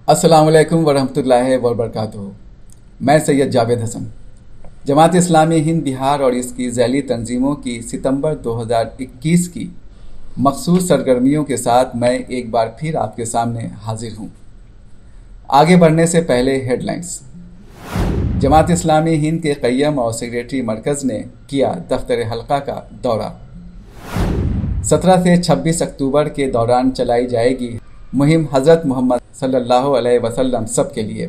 السلام علیکم ورحمۃ اللہ وبرکاتہ۔ میں سید جاوید حسن، جماعت اسلامی ہند بہار اور اس کی ذیلی تنظیموں کی ستمبر 2021 کی مخصوص سرگرمیوں کے ساتھ میں ایک بار پھر آپ کے سامنے حاضر ہوں۔ آگے بڑھنے سے پہلے ہیڈ لائنز۔ جماعت اسلامی ہند کے قیم اور سیکریٹری مرکز نے کیا دفتر حلقہ کا دورہ۔ 17 سے 26 اکتوبر کے دوران چلائی جائے گی مہم حضرت محمد صلی اللہ علیہ وسلم سب کے لیے۔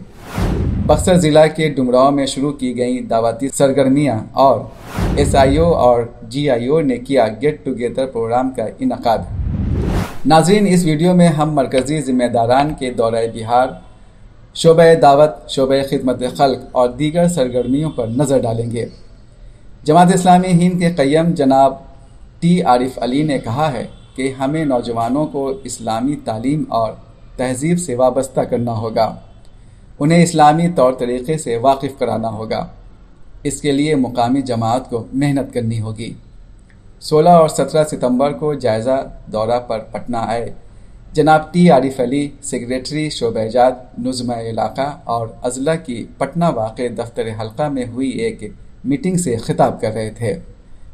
بکسر ضلع کے ڈمراؤں میں شروع کی گئیں دعوتی سرگرمیاں اور SIO اور GIO نے کیا گیٹ ٹوگیدر پروگرام کا انعقاد۔ ناظرین، اس ویڈیو میں ہم مرکزی ذمہ داران کے دورہ بہار، شعبہ دعوت، شعبہ خدمت خلق اور دیگر سرگرمیوں پر نظر ڈالیں گے۔ جماعت اسلامی ہند کے قیم جناب T عارف علی نے کہا ہے کہ ہمیں نوجوانوں کو اسلامی تعلیم اور تہذیب سے وابستہ کرنا ہوگا، انہیں اسلامی طور طریقے سے واقف کرانا ہوگا۔ اس کے لیے مقامی جماعت کو محنت کرنی ہوگی۔ 16 اور 17 ستمبر کو جائزہ دورہ پر پٹنہ آئے جناب T عارف علی، سیکریٹری شعبہ جات نظمہ علاقہ اور اضلاع کی پٹنہ واقع دفتر حلقہ میں ہوئی ایک میٹنگ سے خطاب کر رہے تھے۔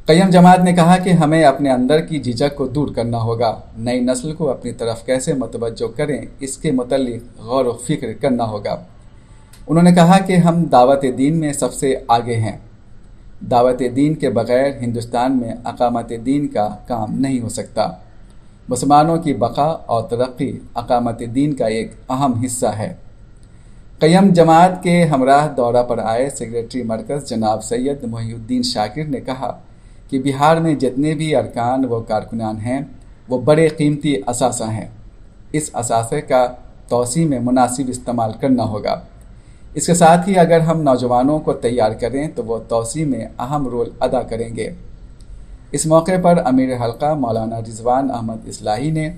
قیم جماعت نے کہا کہ ہمیں اپنے اندر کی جھجک کو دور کرنا ہوگا، نئی نسل کو اپنی طرف کیسے متوجہ کریں اس کے متعلق غور و فکر کرنا ہوگا۔ انہوں نے کہا کہ ہم دعوت دین میں سب سے آگے ہیں۔ دعوت دین کے بغیر ہندوستان میں اقامت دین کا کام نہیں ہو سکتا۔ مسلمانوں کی بقا اور ترقی اقامت دین کا ایک اہم حصہ ہے۔ قیم جماعت کے ہمراہ دورہ پر آئے سیکریٹری مرکز جناب سید محی الدین شاکر نے کہا کہ بہار میں جتنے بھی ارکان و کارکنان ہیں وہ بڑے قیمتی اثاثہ ہیں۔ اس اثاثے کا توسیع میں مناسب استعمال کرنا ہوگا۔ اس کے ساتھ ہی اگر ہم نوجوانوں کو تیار کریں تو وہ توسیع میں اہم رول ادا کریں گے۔ اس موقع پر امیر حلقہ مولانا رضوان احمد اصلاحی نے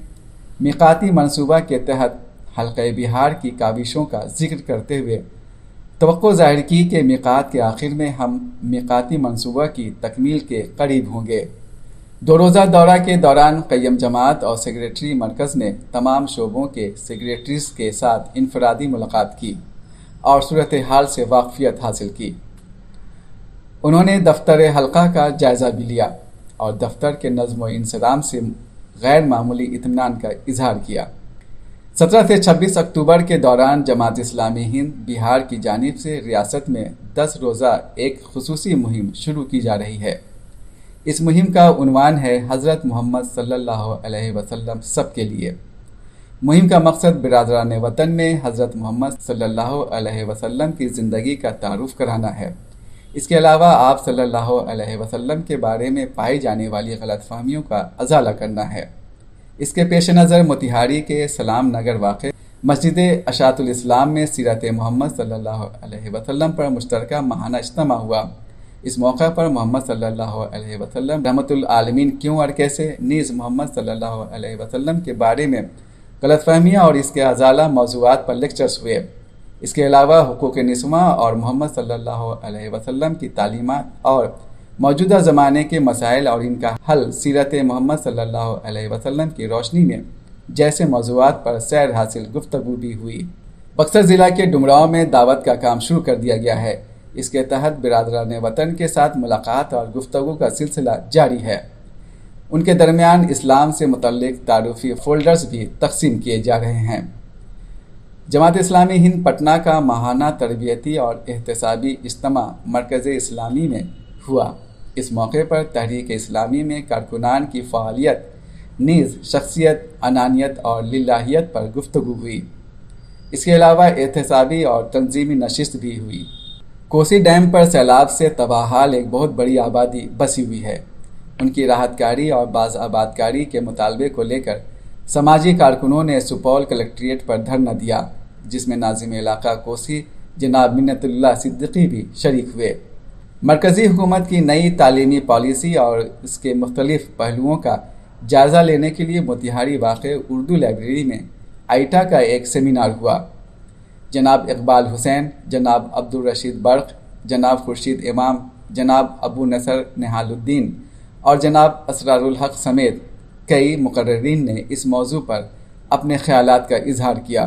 میقاتی منصوبہ کے تحت حلقہ بہار کی کاوشوں کا ذکر کرتے ہوئے توقع ظاہر کی کہ میقات کے آخر میں ہم میقاتی منصوبہ کی تکمیل کے قریب ہوں گے۔ 2 روزہ دورہ کے دوران قیم جماعت اور سیکریٹری مرکز نے تمام شعبوں کے سیکریٹریز کے ساتھ انفرادی ملاقات کی اور صورتحال سے واقفیت حاصل کی۔ انہوں نے دفتر حلقہ کا جائزہ بھی لیا اور دفتر کے نظم و انصرام سے غیر معمولی اطمینان کا اظہار کیا۔ 17 سے 26 اکتوبر کے دوران جماعت اسلامی ہند بہار کی جانب سے ریاست میں 10 روزہ ایک خصوصی مہم شروع کی جا رہی ہے۔ اس مہم کا عنوان ہے حضرت محمد صلی اللہ علیہ وسلم سب کے لیے۔ مہم کا مقصد برادران وطن میں حضرت محمد صلی اللہ علیہ وسلم کی زندگی کا تعارف کرانا ہے۔ اس کے علاوہ آپ صلی اللہ علیہ وسلم کے بارے میں پائی جانے والی غلط فہمیوں کا ازالہ کرنا ہے۔ اس کے پیش نظر موتیہاری کے سلام نگر واقع مسجد اشاعت الاسلام میں سیرت محمد صلی اللہ علیہ وسلم پر مشترکہ ماہانہ اجتماع ہوا۔ اس موقع پر محمد صلی اللہ علیہ وسلم رحمت العالمین کیوں اور کیسے نیز محمد صلی اللہ علیہ وسلم کے بارے میں غلط فہمیاں اور اس کے ازالہ موضوعات پر لیکچرز ہوئے۔ اس کے علاوہ حقوق نسواں اور محمد صلی اللہ علیہ وسلم کی تعلیمات اور موجودہ زمانے کے مسائل اور ان کا حل سیرت محمد صلی اللہ علیہ وسلم کی روشنی میں جیسے موضوعات پر سیر حاصل گفتگو بھی ہوئی۔ بکسر ضلع کے ڈمراؤں میں دعوت کا کام شروع کر دیا گیا ہے۔ اس کے تحت برادران وطن کے ساتھ ملاقات اور گفتگو کا سلسلہ جاری ہے۔ ان کے درمیان اسلام سے متعلق تعارفی فولڈرز بھی تقسیم کیے جا رہے ہیں۔ جماعت اسلامی ہند پٹنہ کا ماہانہ تربیتی اور احتسابی اجتماع مرکز اسلامی میں ہوا۔ اس موقع پر تحریک اسلامی میں کارکنان کی فعالیت نیز شخصیت، انانیت اور للہیت پر گفتگو ہوئی۔ اس کے علاوہ احتسابی اور تنظیمی نشست بھی ہوئی۔ کوسی ڈیم پر سیلاب سے تباہ حال ایک بہت بڑی آبادی بسی ہوئی ہے۔ ان کی راحت کاری اور باز آبادکاری کے مطالبے کو لے کر سماجی کارکنوں نے سپول کلکٹریٹ پر دھرنا دیا، جس میں ناظم علاقہ کوسی جناب منت اللہ صدیقی بھی شریک ہوئے۔ مرکزی حکومت کی نئی تعلیمی پالیسی اور اس کے مختلف پہلوؤں کا جائزہ لینے کے لیے موتیہاری واقع اردو لائبریری میں آئیٹا کا ایک سیمینار ہوا۔ جناب اقبال حسین، جناب عبدالرشید برق، جناب خورشید امام، جناب ابو نصر نہال الدین اور جناب اسرار الحق سمیت کئی مقررین نے اس موضوع پر اپنے خیالات کا اظہار کیا۔